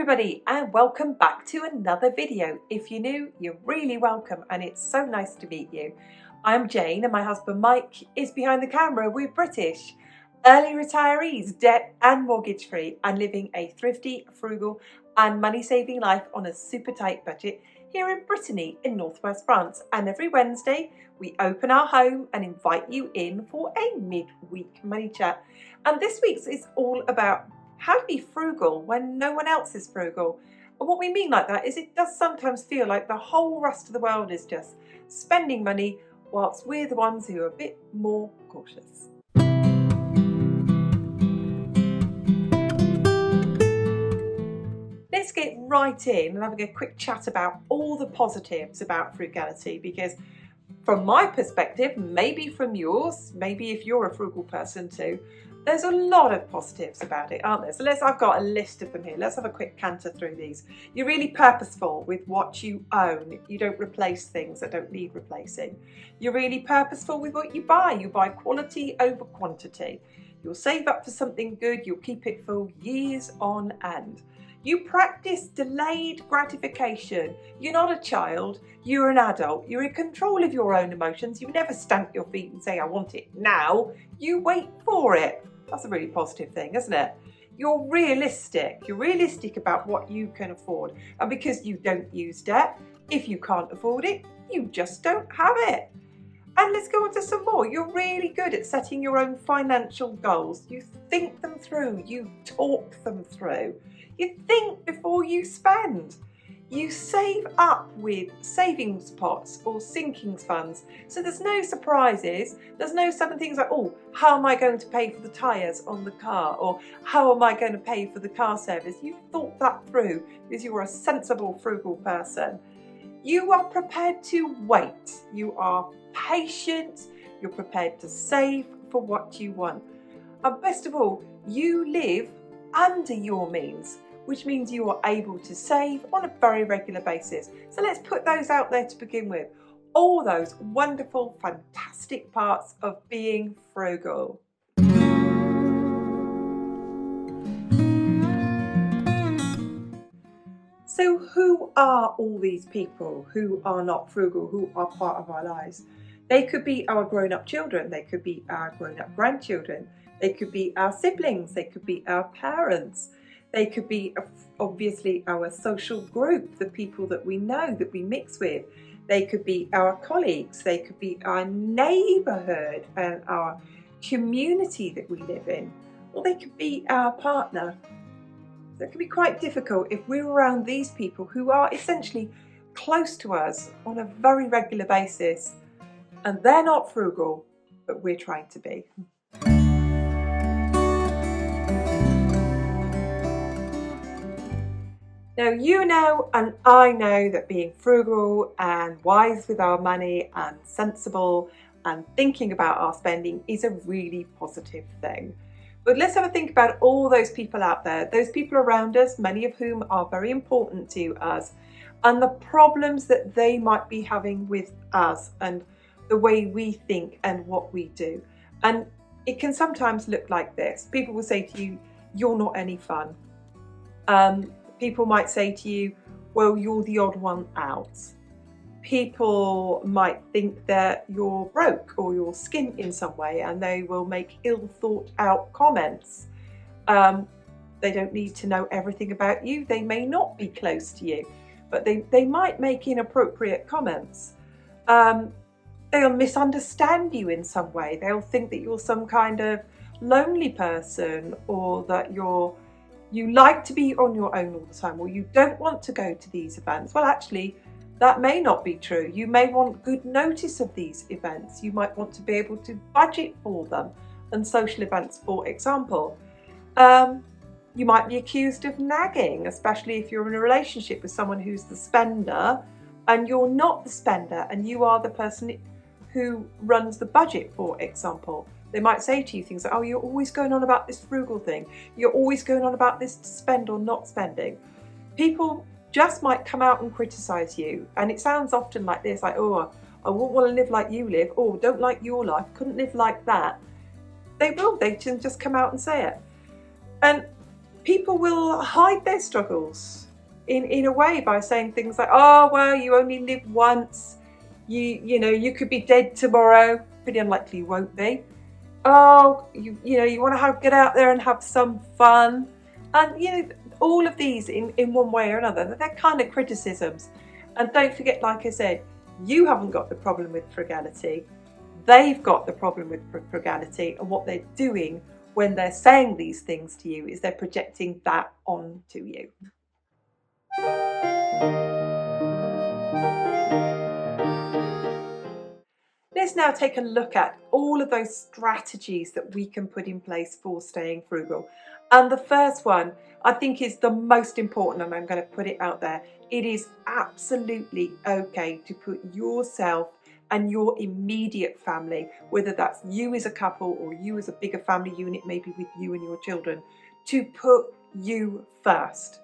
everybody, and welcome back to another video. If you're new, you're really welcome, and it's so nice to meet you. I'm Jane, and my husband Mike is behind the camera. We're British, early retirees, debt and mortgage free, and living a thrifty, frugal and money saving life on a super tight budget here in Brittany in northwest France. And every Wednesday we open our home and invite you in for a mid-week money chat. And this week's is all about how to be frugal when no one else is frugal. And what we mean like that is it does sometimes feel like the whole rest of the world is just spending money whilst we're the ones who are a bit more cautious. Let's get right in and having a quick chat about all the positives about frugality, because from my perspective, maybe from yours, maybe if you're a frugal person too, there's a lot of positives about it, aren't there? So I've got a list of them here. Let's have a quick canter through these. You're really purposeful with what you own. You don't replace things that don't need replacing. You're really purposeful with what you buy. You buy quality over quantity. You'll save up for something good. You'll keep it for years on end. You practice delayed gratification. You're not a child, you're an adult. You're in control of your own emotions. You never stamp your feet and say, I want it now. You wait for it. That's a really positive thing, isn't it? You're realistic. You're realistic about what you can afford. And because you don't use debt, if you can't afford it, you just don't have it. And let's go on to some more. You're really good at setting your own financial goals. You think them through. You talk them through. You think before you spend. You save up with savings pots or sinking funds. So there's no surprises. There's no sudden things like, oh, how am I going to pay for the tyres on the car? Or how am I going to pay for the car service? You've thought that through because you're a sensible, frugal person. You are prepared to wait. You are patient. You're prepared to save for what you want. And best of all, you live under your means, which means you are able to save on a very regular basis. So let's put those out there to begin with. All those wonderful, fantastic parts of being frugal. So who are all these people who are not frugal, who are part of our lives? They could be our grown-up children. They could be our grown-up grandchildren. They could be our siblings. They could be our parents. They could be, obviously, our social group, the people that we know, that we mix with. They could be our colleagues. They could be our neighbourhood and our community that we live in. Or they could be our partner. So it can be quite difficult if we're around these people who are essentially close to us on a very regular basis. And they're not frugal, but we're trying to be. Now, you know and I know that being frugal and wise with our money and sensible and thinking about our spending is a really positive thing. But let's have a think about all those people out there, those people around us, many of whom are very important to us, and the problems that they might be having with us and the way we think and what we do. And it can sometimes look like this. People will say to you, you're not any fun. People might say to you, well, you're the odd one out. People might think that you're broke or you're skint in some way, and they will make ill thought out comments. They don't need to know everything about you. They may not be close to you, but they might make inappropriate comments. They'll misunderstand you in some way. They'll think that you're some kind of lonely person, or that you like to be on your own all the time, or you don't want to go to these events. Well, actually, that may not be true. You may want good notice of these events. You might want to be able to budget for them and social events, for example. You might be accused of nagging, especially if you're in a relationship with someone who's the spender and you're not the spender and you are the person who runs the budget, for example. They might say to you things like, oh, you're always going on about this frugal thing. You're always going on about this spend or not spending. People just might come out and criticise you. And it sounds often like this, like, oh, I wouldn't want to live like you live. Oh, don't like your life. Couldn't live like that. They will. They can just come out and say it. And people will hide their struggles in a way by saying things like, oh, well, you only live once. You could be dead tomorrow. Pretty unlikely you won't be. Oh, you want to get out there and have some fun. And, all of these in one way or another, they're kind of criticisms. And don't forget, like I said, you haven't got the problem with frugality. They've got the problem with frugality, and what they're doing when they're saying these things to you is they're projecting that onto you. Let's now take a look at all of those strategies that we can put in place for staying frugal. And the first one, I think, is the most important, and I'm going to put it out there. It is absolutely okay to put yourself and your immediate family, whether that's you as a couple or you as a bigger family unit, maybe with you and your children, to put you first.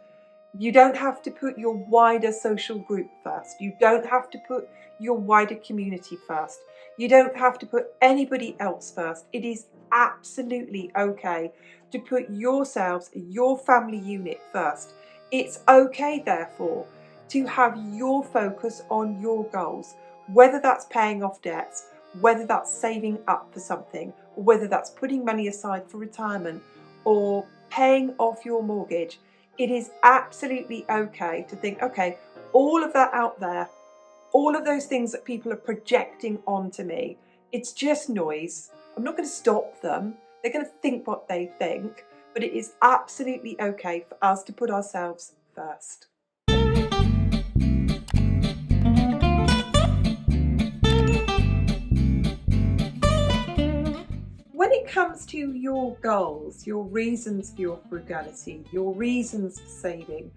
You don't have to put your wider social group first. You don't have to put your wider community first. You don't have to put anybody else first. It is absolutely okay to put yourselves, your family unit first. It's okay, therefore, to have your focus on your goals, whether that's paying off debts, whether that's saving up for something, or whether that's putting money aside for retirement or paying off your mortgage. It is absolutely okay to think, okay, all of that out there, all of those things that people are projecting onto me, it's just noise. I'm not going to stop them. They're going to think what they think, but it is absolutely okay for us to put ourselves first. When it comes to your goals, your reasons for your frugality, your reasons for saving,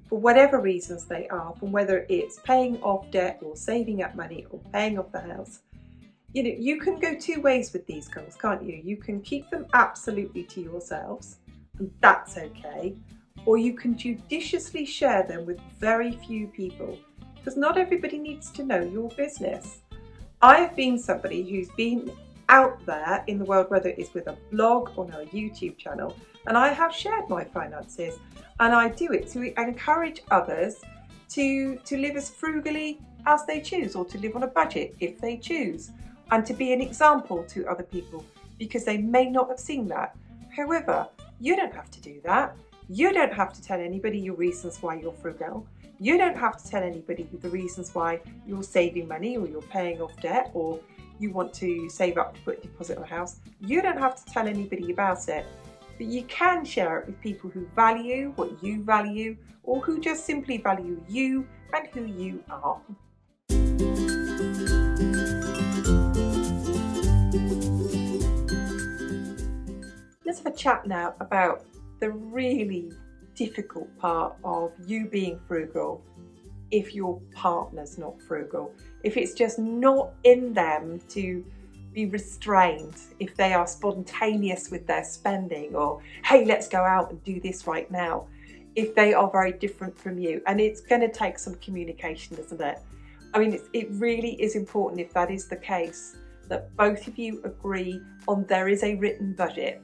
for whatever reasons they are, from whether it's paying off debt or saving up money or paying off the house, you can go two ways with these goals, can't you? You can keep them absolutely to yourselves, and that's okay, or you can judiciously share them with very few people, because not everybody needs to know your business. I have been somebody who's been out there in the world, whether it's with a blog or now a YouTube channel, and I have shared my finances, and I do it to encourage others to live as frugally as they choose, or to live on a budget if they choose, and to be an example to other people, because they may not have seen that. However, you don't have to do that. You don't have to tell anybody your reasons why you're frugal. You don't have to tell anybody the reasons why you're saving money, or you're paying off debt, or you want to save up to put a deposit on a house. You don't have to tell anybody about it, but you can share it with people who value what you value, or who just simply value you and who you are. Let's have a chat now about the really difficult part of you being frugal if your partner's not frugal. If it's just not in them to be restrained, if they are spontaneous with their spending, or hey, let's go out and do this right now, if they are very different from you. And it's going to take some communication, isn't it? I mean, it really is important, if that is the case, that both of you agree on there is a written budget,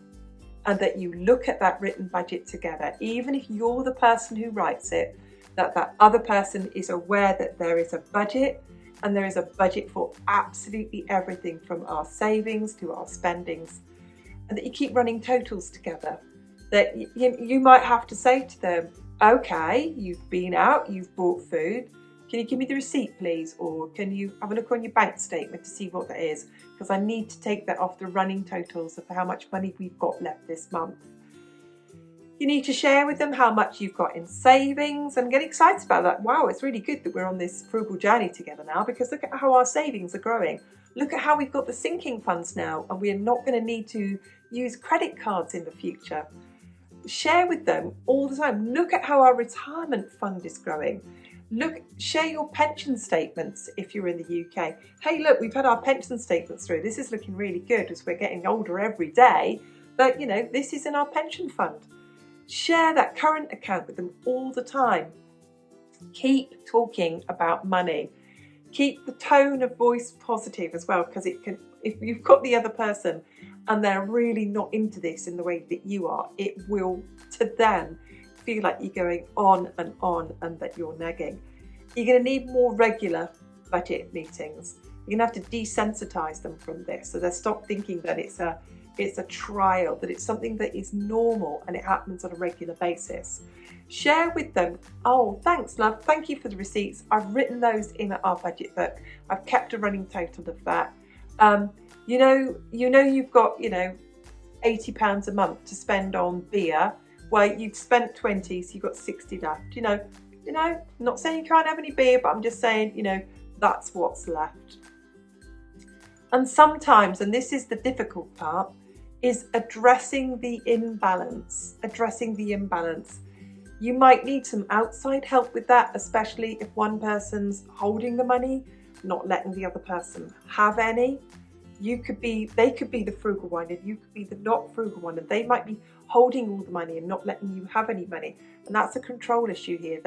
and that you look at that written budget together. Even if you're the person who writes it, that other person is aware that there is a budget, and there is a budget for absolutely everything from our savings to our spendings, and that you keep running totals together. That you might have to say to them, okay, you've been out, you've bought food, can you give me the receipt please? Or can you have a look on your bank statement to see what that is? Because I need to take that off the running totals of how much money we've got left this month. You need to share with them how much you've got in savings and get excited about that. Wow, it's really good that we're on this frugal journey together now, because look at how our savings are growing. Look at how we've got the sinking funds now, and we're not going to need to use credit cards in the future. Share with them all the time. Look at how our retirement fund is growing. Share your pension statements if you're in the UK. Hey, look, we've had our pension statements through. This is looking really good as we're getting older every day. But, this is in our pension fund. Share that current account with them all the time. Keep talking about money. Keep the tone of voice positive as well, because it can, if you've got the other person and they're really not into this in the way that you are, it will to them feel like you're going on and that you're nagging. You're going to need more regular budget meetings. You're going to have to desensitize them from this, so they stop thinking that it's a trial, that it's something that is normal and it happens on a regular basis. Share with them, oh, thanks love, thank you for the receipts. I've written those in our budget book. I've kept a running total of that. You know you've got, £80 a month to spend on beer. Well, you've spent 20, so you've got 60 left. I'm not saying you can't have any beer, but I'm just saying, that's what's left. And sometimes, and this is the difficult part, is addressing the imbalance. You might need some outside help with that, especially if one person's holding the money, not letting the other person have any. They could be the frugal one and you could be the not frugal one, and they might be holding all the money and not letting you have any money. And that's a control issue here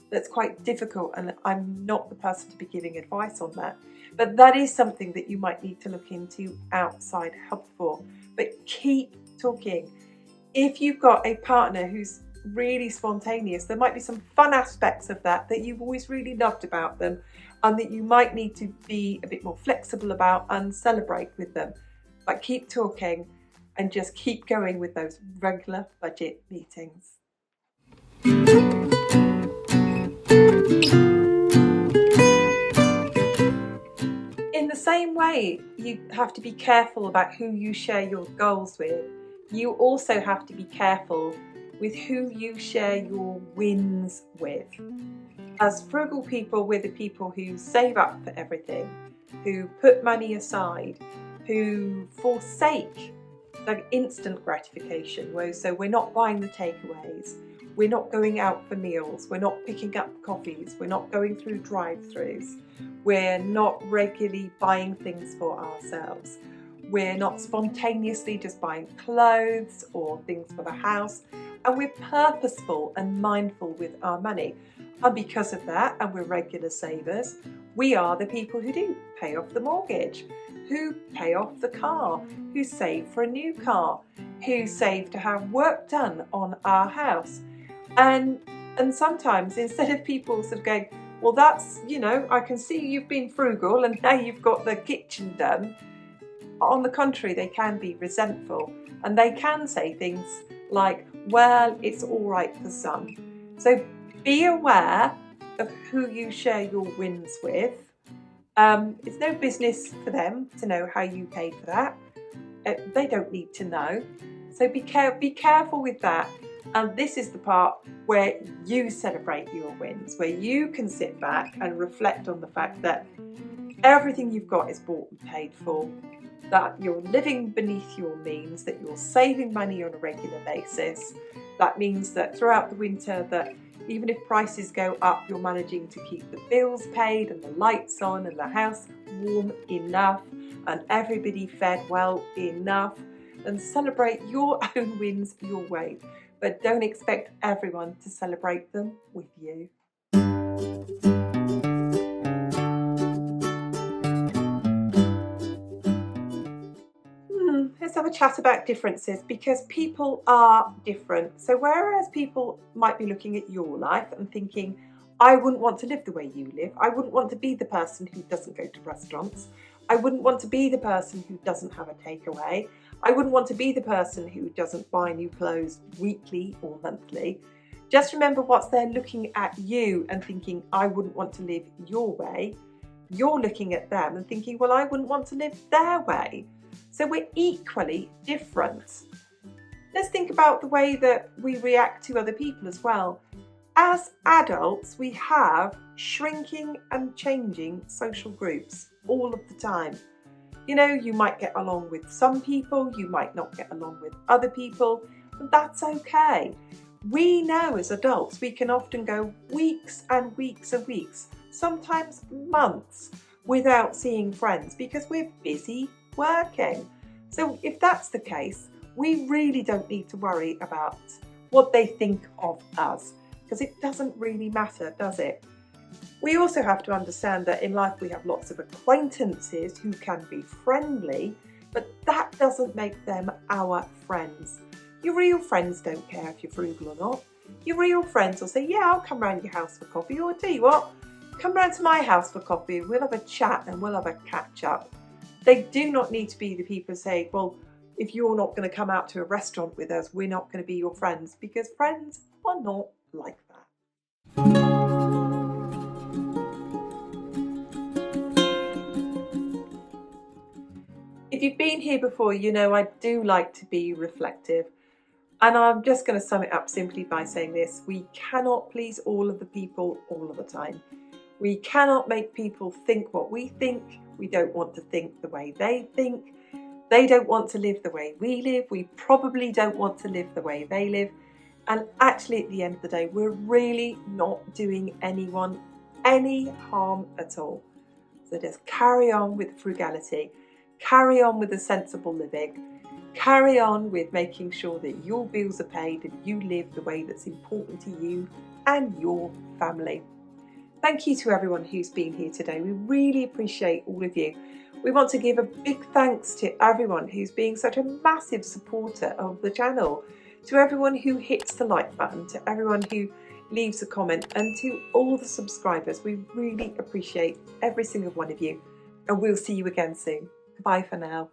that's quite difficult, and I'm not the person to be giving advice on that. But that is something that you might need to look into outside help for. But keep talking. If you've got a partner who's really spontaneous, there might be some fun aspects of that you've always really loved about them, and that you might need to be a bit more flexible about and celebrate with them. But keep talking and just keep going with those regular budget meetings. In the same way, you have to be careful about who you share your goals with. You also have to be careful with who you share your wins with. As frugal people, we're the people who save up for everything, who put money aside, who forsake the instant gratification. So we're not buying the takeaways, we're not going out for meals, we're not picking up coffees, we're not going through drive-thrus, we're not regularly buying things for ourselves, we're not spontaneously just buying clothes or things for the house, and we're purposeful and mindful with our money. And because of that, and we're regular savers, we are the people who do pay off the mortgage, who pay off the car, who save for a new car, who save to have work done on our house. And sometimes, instead of people sort of going, well, that's, I can see you've been frugal and now you've got the kitchen done. On the contrary, they can be resentful, and they can say things like, well, it's all right for some. So be aware of who you share your wins with. It's no business for them to know how you paid for that. They don't need to know. So be careful with that. And this is the part where you celebrate your wins, where you can sit back and reflect on the fact that everything you've got is bought and paid for, that you're living beneath your means, that you're saving money on a regular basis. That means that throughout the winter, that even if prices go up, you're managing to keep the bills paid and the lights on and the house warm enough and everybody fed well enough. And celebrate your own wins your way, but don't expect everyone to celebrate them with you. Let's have a chat about differences, because people are different. So whereas people might be looking at your life and thinking, I wouldn't want to live the way you live. I wouldn't want to be the person who doesn't go to restaurants. I wouldn't want to be the person who doesn't have a takeaway. I wouldn't want to be the person who doesn't buy new clothes weekly or monthly. Just remember, what's they're looking at you and thinking, I wouldn't want to live your way. You're looking at them and thinking, well, I wouldn't want to live their way. So we're equally different. Let's think about the way that we react to other people as well. As adults, we have shrinking and changing social groups all of the time. You might get along with some people, you might not get along with other people, and that's okay. We know as adults we can often go weeks and weeks and weeks, sometimes months, without seeing friends because we're busy working. So if that's the case, we really don't need to worry about what they think of us, because it doesn't really matter, does it? We also have to understand that in life we have lots of acquaintances who can be friendly, but that doesn't make them our friends. Your real friends don't care if you're frugal or not. Your real friends will say, yeah, I'll come round your house for coffee, or I'll tell you what, come round to my house for coffee, we'll have a chat and we'll have a catch up. They do not need to be the people who say, well, if you're not going to come out to a restaurant with us, we're not going to be your friends, because friends are not like that. If you've been here before, you know I do like to be reflective. And I'm just going to sum it up simply by saying this: we cannot please all of the people all of the time. We cannot make people think what we think. We don't want to think the way they think. They don't want to live the way we live. We probably don't want to live the way they live. And actually, at the end of the day, we're really not doing anyone any harm at all. So just carry on with frugality. Carry on with a sensible living. Carry on with making sure that your bills are paid and you live the way that's important to you and your family. Thank you to everyone who's been here today. We really appreciate all of you. We want to give a big thanks to everyone who's being such a massive supporter of the channel, to everyone who hits the like button, to everyone who leaves a comment, and to all the subscribers. We really appreciate every single one of you, and we'll see you again soon. Bye for now.